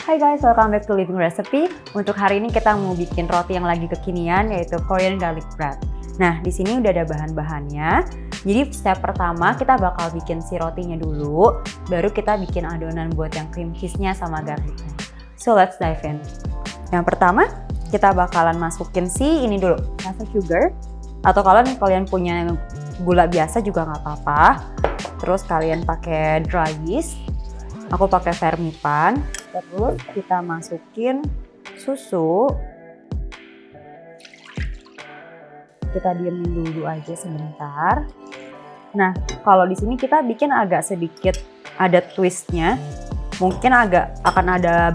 Hai guys, welcome back to Living Recipe. Untuk hari ini kita mau bikin roti yang lagi kekinian, yaitu Korean garlic bread. Nah, di sini udah ada bahan-bahannya. Jadi step pertama kita bakal bikin si rotinya dulu, baru kita bikin adonan buat yang cream cheese-nya sama garlicnya. So let's dive in. Yang pertama, kita bakalan masukin si ini dulu, caster sugar. Atau kalau kalian punya gula biasa juga nggak apa-apa. Terus kalian pakai dry yeast. Aku pakai Fermipan. Terus kita masukin susu. Kita diemin dulu aja sebentar. Nah, kalau di sini kita bikin agak sedikit ada twistnya. Mungkin akan ada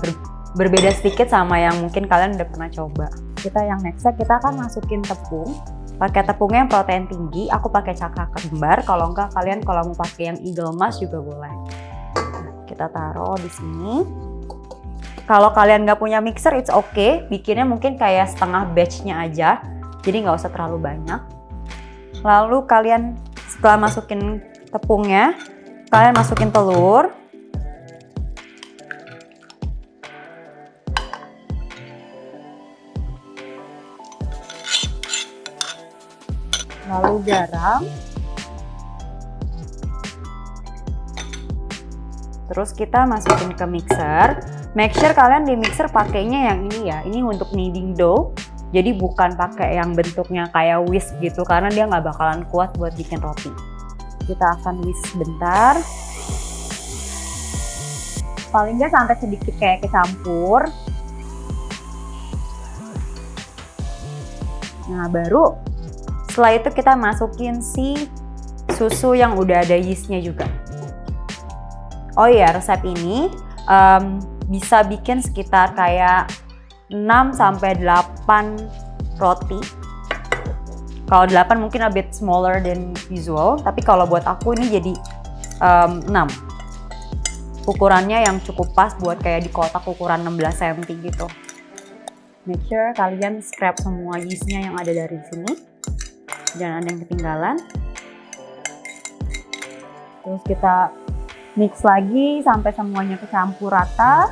berbeda sedikit sama yang mungkin kalian udah pernah coba. Kita yang nextnya kita akan masukin tepung. Pakai tepungnya yang protein tinggi. Aku pakai cakra kembar. Kalau enggak kalian kalau mau pakai yang Eagle Mas juga boleh. Kita taruh di sini. Kalau kalian nggak punya mixer, it's okay. Bikinnya mungkin kayak setengah batch-nya aja. Jadi nggak usah terlalu banyak. Lalu kalian setelah masukin tepungnya, kalian masukin telur. Lalu garam. Terus kita masukin ke mixer. Make sure kalian di mixer pakainya yang ini ya. Ini untuk kneading dough. Jadi bukan pakai yang bentuknya kayak whisk gitu karena dia nggak bakalan kuat buat bikin roti. Kita akan whisk sebentar. Paling nggak sampai sedikit kayak kecampur. Nah baru setelah itu kita masukin si susu yang udah ada yeastnya juga. Oh iya, resep ini bisa bikin sekitar kayak 6-8 roti. Kalau 8 mungkin a bit smaller than usual, tapi kalau buat aku ini jadi 6. Ukurannya yang cukup pas buat kayak di kotak ukuran 16 cm gitu. Make sure kalian scrap semua yeastnya yang ada dari sini. Jangan ada yang ketinggalan. Terus kita mix lagi sampai semuanya kecampur rata.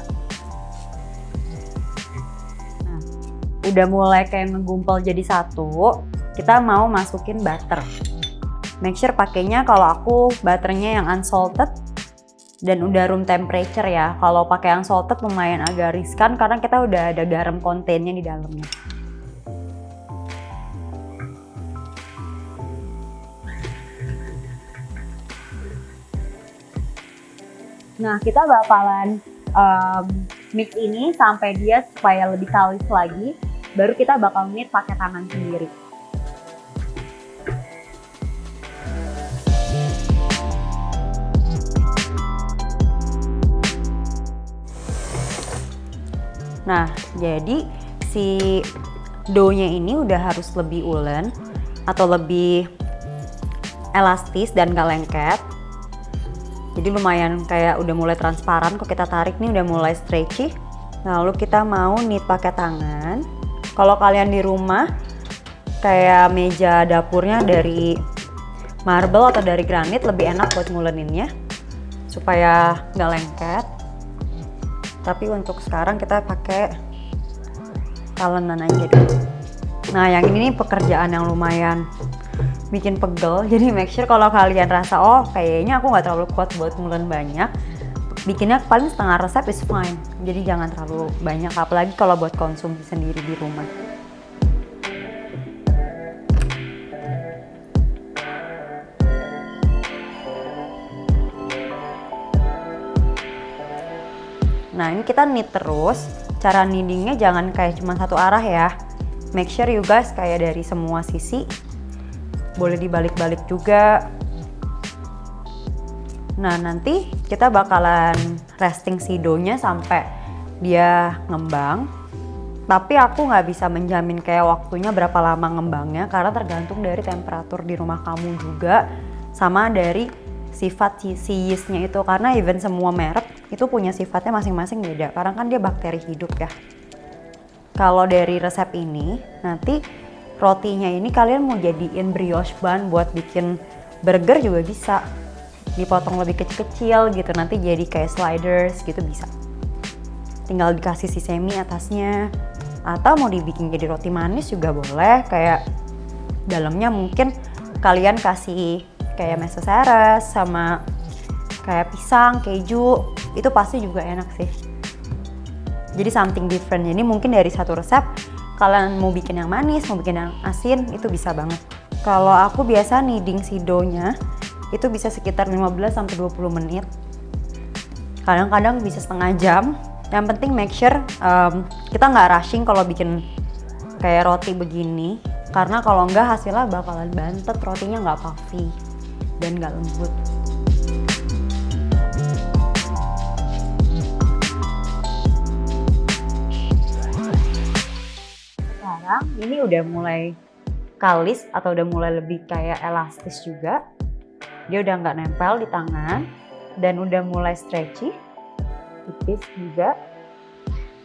Nah, udah mulai kayak ngegumpal jadi satu. Kita mau masukin butter. Make sure pakainya kalau aku butternya yang unsalted dan udah room temperature ya. Kalau pakai yang salted lumayan agak riskan karena kita udah ada garam kontennya di dalamnya. Nah, kita bakalan mix ini sampai dia supaya lebih kalis lagi. Baru kita bakal knead pakai tangan sendiri. Nah, jadi si dough-nya ini udah harus lebih ulen atau lebih elastis dan gak lengket. Jadi lumayan kayak udah mulai transparan, kok kita tarik nih udah mulai stretchy. Lalu kita mau knead pakai tangan. Kalau kalian di rumah kayak meja dapurnya dari marble atau dari granit lebih enak buat nguleninnya supaya nggak lengket. Tapi untuk sekarang kita pakai talenan aja dulu. Nah yang ini pekerjaan yang lumayan bikin pegel, jadi make sure kalau kalian rasa oh kayaknya aku nggak terlalu kuat buat ngulen banyak, bikinnya paling setengah resep is fine. Jadi jangan terlalu banyak, apalagi kalau buat konsumsi sendiri di rumah. Nah ini kita knead terus. Cara kneadingnya jangan kayak cuma satu arah ya. Make sure you guys kayak dari semua sisi. Boleh dibalik-balik juga. Nah nanti kita bakalan resting si dough-nya sampai dia ngembang. Tapi aku nggak bisa menjamin kayak waktunya berapa lama ngembangnya karena tergantung dari temperatur di rumah kamu juga sama dari sifat si yeast-nya itu. Karena even semua merek itu punya sifatnya masing-masing beda karena kan dia bakteri hidup ya. Kalau dari resep ini nanti rotinya ini kalian mau jadiin brioche bun buat bikin burger juga bisa. Dipotong lebih kecil-kecil gitu, nanti jadi kayak sliders gitu bisa. tinggal dikasih sesame atasnya. Atau mau dibikin jadi roti manis juga boleh, kayak dalamnya mungkin kalian kasih kayak mesoseres sama kayak pisang, keju, itu pasti juga enak sih. Jadi something different. Jadi mungkin dari satu resep kalian mau bikin yang manis, mau bikin yang asin, itu bisa banget. Kalau aku biasa kneading si dough-nya itu bisa sekitar 15-20 menit. Kadang-kadang bisa setengah jam. Yang penting make sure kita nggak rushing kalau bikin kayak roti begini, karena kalau nggak hasilnya bakalan bantet, rotinya nggak puffy dan nggak lembut. Sekarang ini udah mulai kalis atau udah mulai lebih kayak elastis juga. Dia udah nggak nempel di tangan dan udah mulai stretchy. Tipis juga.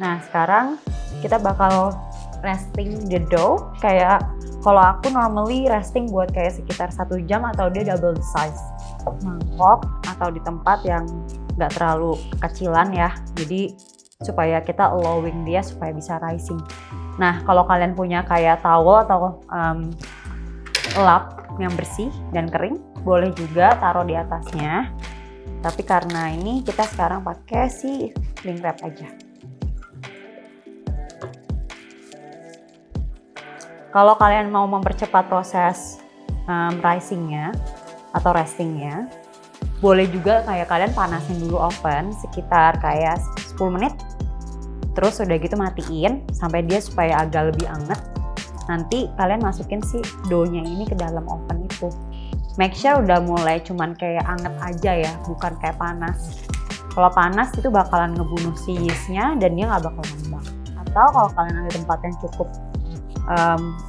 Nah sekarang kita bakal resting the dough. Kayak kalau aku normally resting buat kayak sekitar 1 jam atau dia double the size. Mangkok atau di tempat yang nggak terlalu kecilan ya. Jadi supaya kita allowing dia supaya bisa rising. Nah kalau kalian punya kayak towel atau lap yang bersih dan kering, boleh juga taruh di atasnya. Tapi karena ini kita sekarang pakai si cling wrap aja. Kalau kalian mau mempercepat proses risingnya atau restingnya, boleh juga kayak kalian panasin dulu oven sekitar kayak 10 menit. Terus udah gitu matiin sampai dia supaya agak lebih anget. Nanti kalian masukin si dough-nya ini ke dalam oven itu. Make sure udah mulai cuman kayak anget aja ya, bukan kayak panas. Kalau panas itu bakalan ngebunuh si yeast-nya dan dia nggak bakal ngembang. Atau kalau kalian ada tempat yang cukup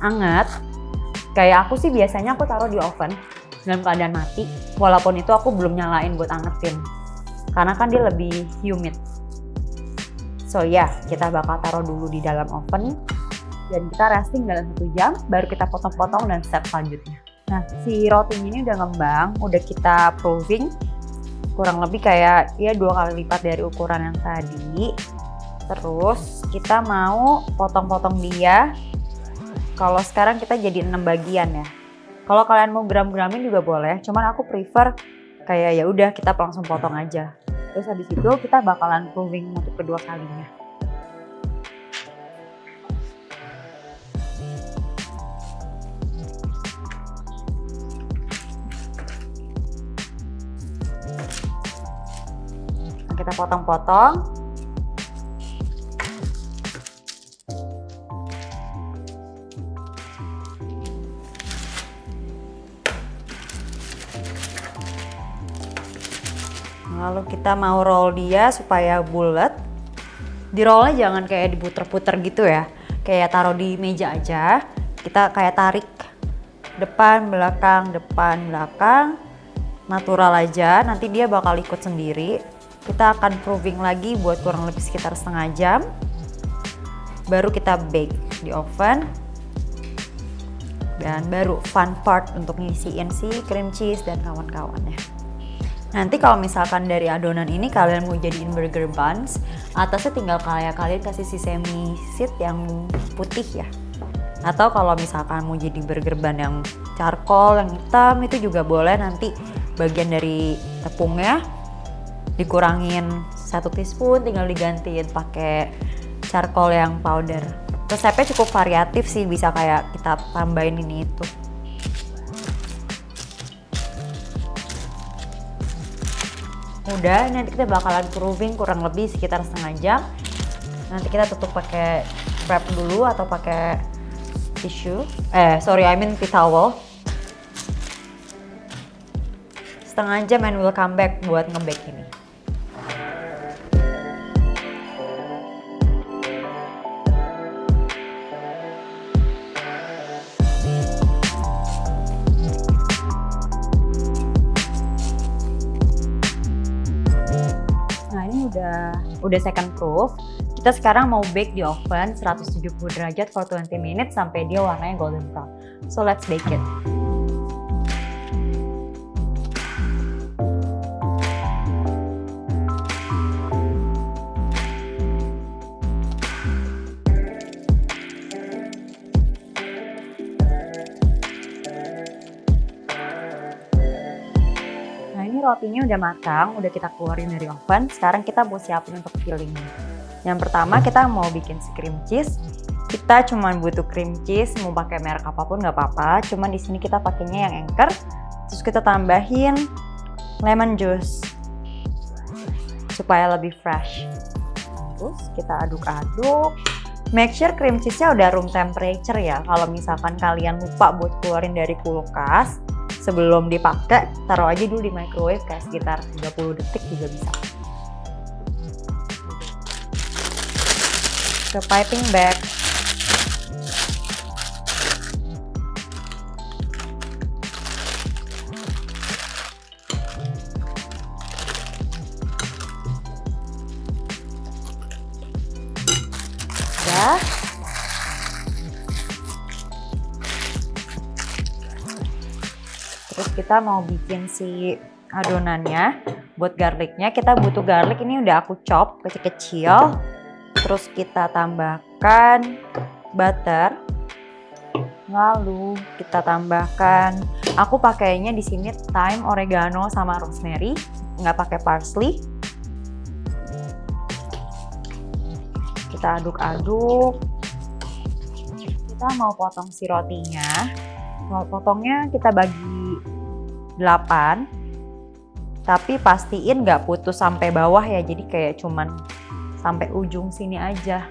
anget, kayak aku sih biasanya aku taruh di oven dalam keadaan mati. Walaupun itu aku belum nyalain buat angetin, karena kan dia lebih humid. So ya, kita bakal taruh dulu di dalam oven dan kita resting dalam 1 jam, baru kita potong-potong dan step selanjutnya. Nah, si rotinya ini udah ngembang, udah kita proving kurang lebih kayak ya 2 kali lipat dari ukuran yang tadi. Terus kita mau potong-potong dia. Kalau sekarang kita jadi 6 bagian ya. Kalau kalian mau gram-gramin juga boleh, cuman aku prefer kayak ya udah kita langsung potong aja. Terus habis itu kita bakalan proving untuk kedua kalinya. Kita potong-potong. Lalu kita mau roll dia supaya bulat. Di rollnya jangan kayak diputer-puter gitu ya. Kayak taruh di meja aja. Kita kayak tarik depan, belakang, natural aja. Nanti dia bakal ikut sendiri. Kita akan proving lagi buat kurang lebih sekitar setengah jam. Baru kita bake di oven. Dan baru fun part untuk ngisiin si cream cheese dan kawan-kawannya. Nanti kalau misalkan dari adonan ini kalian mau jadiin burger buns, atasnya tinggal kayak kalian kasih sesame seed yang putih ya. Atau kalau misalkan mau jadi burger bun yang charcoal, yang hitam, itu juga boleh. Nanti bagian dari tepungnya dikurangin 1 teaspoon, tinggal digantiin pakai charcoal yang powder. Resepnya cukup variatif sih, bisa kayak kita tambahin ini itu. Udah, nanti kita bakalan proving kurang lebih sekitar setengah jam. Nanti kita tutup pakai wrap dulu atau pakai tisu. Tea towel. Setengah jam and we'll come back buat nge-bake ini. Nah ini udah second proof. Kita sekarang mau bake di oven 170 derajat for 20 minutes sampai dia warnanya golden brown. So let's bake it. rotinya udah matang, udah kita keluarin dari oven. Sekarang kita mau siapin untuk fillingnya. Yang pertama kita mau bikin si cream cheese. Kita cuma butuh cream cheese, mau pakai merek apapun nggak apa-apa. Cuman di sini kita pakainya yang Anchor. Terus kita tambahin lemon juice supaya lebih fresh. Terus kita aduk-aduk. Make sure cream cheese-nya udah room temperature ya. Kalau misalkan kalian lupa buat keluarin dari kulkas sebelum dipakai, taruh aja dulu di microwave kayak sekitar 30 detik juga bisa. Ke piping bag. Udah. Terus kita mau bikin si adonannya. Buat garlicnya kita butuh garlic, ini udah aku chop kecil-kecil. Terus kita tambahkan butter. Lalu kita tambahkan, aku pakainya di sini thyme, oregano sama rosemary, nggak pakai parsley. Kita aduk-aduk. Kita mau potong si rotinya. Mau potongnya kita bagi 8. Tapi pastiin nggak putus sampai bawah ya, jadi kayak cuman sampai ujung sini aja.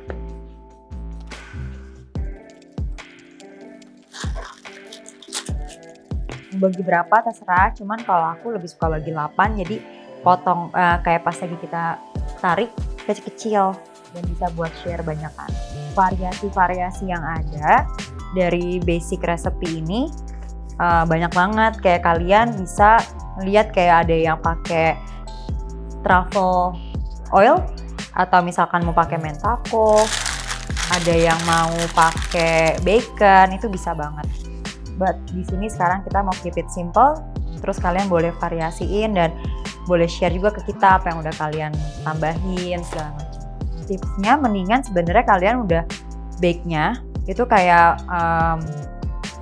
Bagi berapa terserah, cuman kalau aku lebih suka bagi 8, jadi potong kayak pas lagi kita tarik kecil-kecil dan bisa buat share banyakan. Variasi-variasi yang ada dari basic recipe ini banyak banget. Kayak kalian bisa lihat kayak ada yang pakai truffle oil atau misalkan mau pakai mentako, ada yang mau pakai bacon, itu bisa banget. But di sini sekarang kita mau keep it simple, terus kalian boleh variasiin dan boleh share juga ke kita apa yang udah kalian tambahin segala macam. Tipsnya mendingan sebenarnya kalian udah bake-nya itu kayak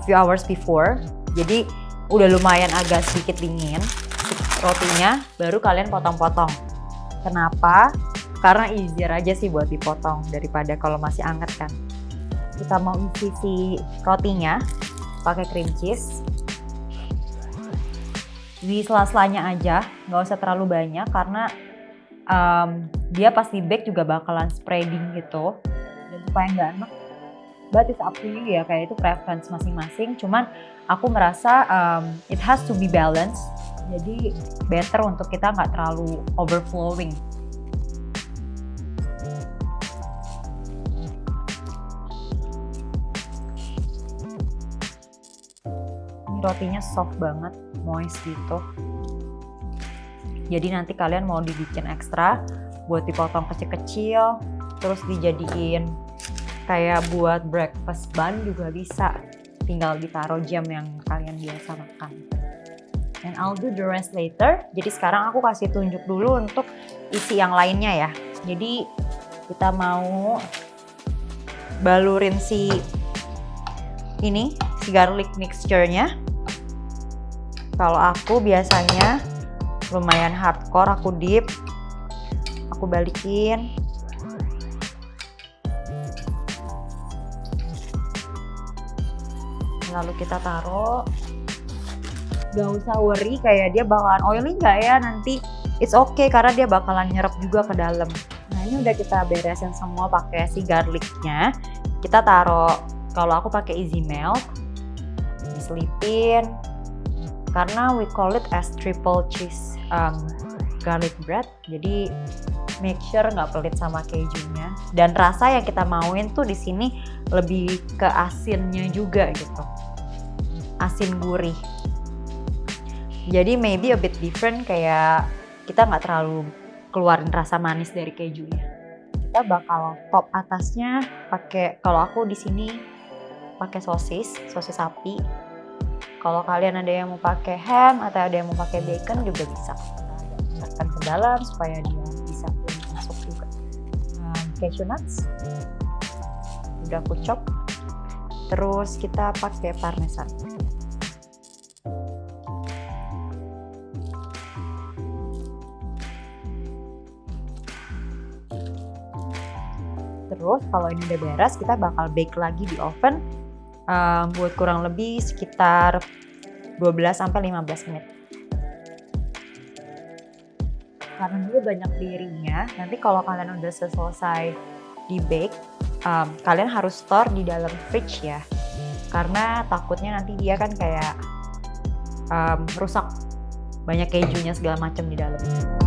few hours before, jadi udah lumayan agak sedikit dingin rotinya, baru kalian potong-potong. Kenapa? Karena easier aja sih buat dipotong daripada kalau masih anget kan. Kita mau isi si rotinya pakai cream cheese. Di sela-selanya aja, nggak usah terlalu banyak karena dia pas di bake juga bakalan spreading gitu. Dan supaya nggak enak, but it's up to you ya, kayak itu preference masing-masing. Cuman aku merasa it has to be balanced, jadi better untuk kita nggak terlalu overflowing. Rotinya soft banget, moist gitu. Jadi nanti kalian mau dibikin ekstra buat dipotong kecil-kecil, terus dijadiin kayak buat breakfast bun juga bisa. Tinggal ditaruh jam yang kalian biasa makan. And I'll do the rest later. Jadi sekarang aku kasih tunjuk dulu untuk isi yang lainnya ya. Jadi kita mau balurin si garlic mixture-nya. Kalau aku biasanya lumayan hardcore, aku dip, aku balikin. Lalu kita taruh. Gak usah worry kayak dia bakalan oily nggak ya nanti. It's okay karena dia bakalan nyerap juga ke dalam. Nah ini udah kita beresin semua pakai si garlicnya. Kita taruh, kalau aku pakai easy melt, diselipin. Karena we call it as triple cheese garlic bread, jadi make sure nggak pelit sama kejunya. Dan rasa yang kita mauin tuh di sini lebih ke asinnya juga gitu, asin gurih. Jadi maybe a bit different, kayak kita nggak terlalu keluarin rasa manis dari kejunya. Kita bakal top atasnya pakai, kalau aku di sini pakai sosis sapi. Kalau kalian ada yang mau pakai ham atau ada yang mau pakai bacon juga bisa. Tekan ke dalam supaya dia bisa masuk juga. Cashew nuts udah aku chop. Terus kita pakai parmesan. Terus kalau ini udah beres, kita bakal bake lagi di oven buat kurang lebih sekitar 12-15 menit. Karena dulu banyak dirinya, nanti kalau kalian udah selesai di bake, kalian harus store di dalam fridge ya. Karena takutnya nanti dia kan kayak rusak, banyak kejunya segala macam di dalamnya.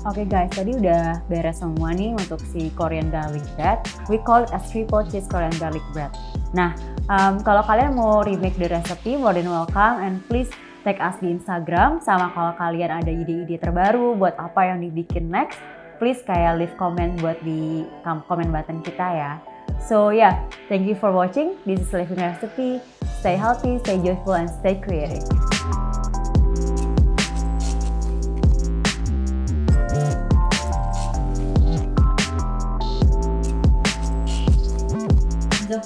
Oke guys, tadi udah beres semua nih untuk si Korean garlic bread. We call it as triple cheese Korean garlic bread. Nah, kalau kalian mau remake the recipe, more than welcome, and please tag us di Instagram. Sama kalau kalian ada ide-ide terbaru buat apa yang dibikin next, please kayak leave comment buat di comment button kita ya. So yeah, thank you for watching. This is Living Recipe. Stay healthy, stay joyful, and stay creative. Go.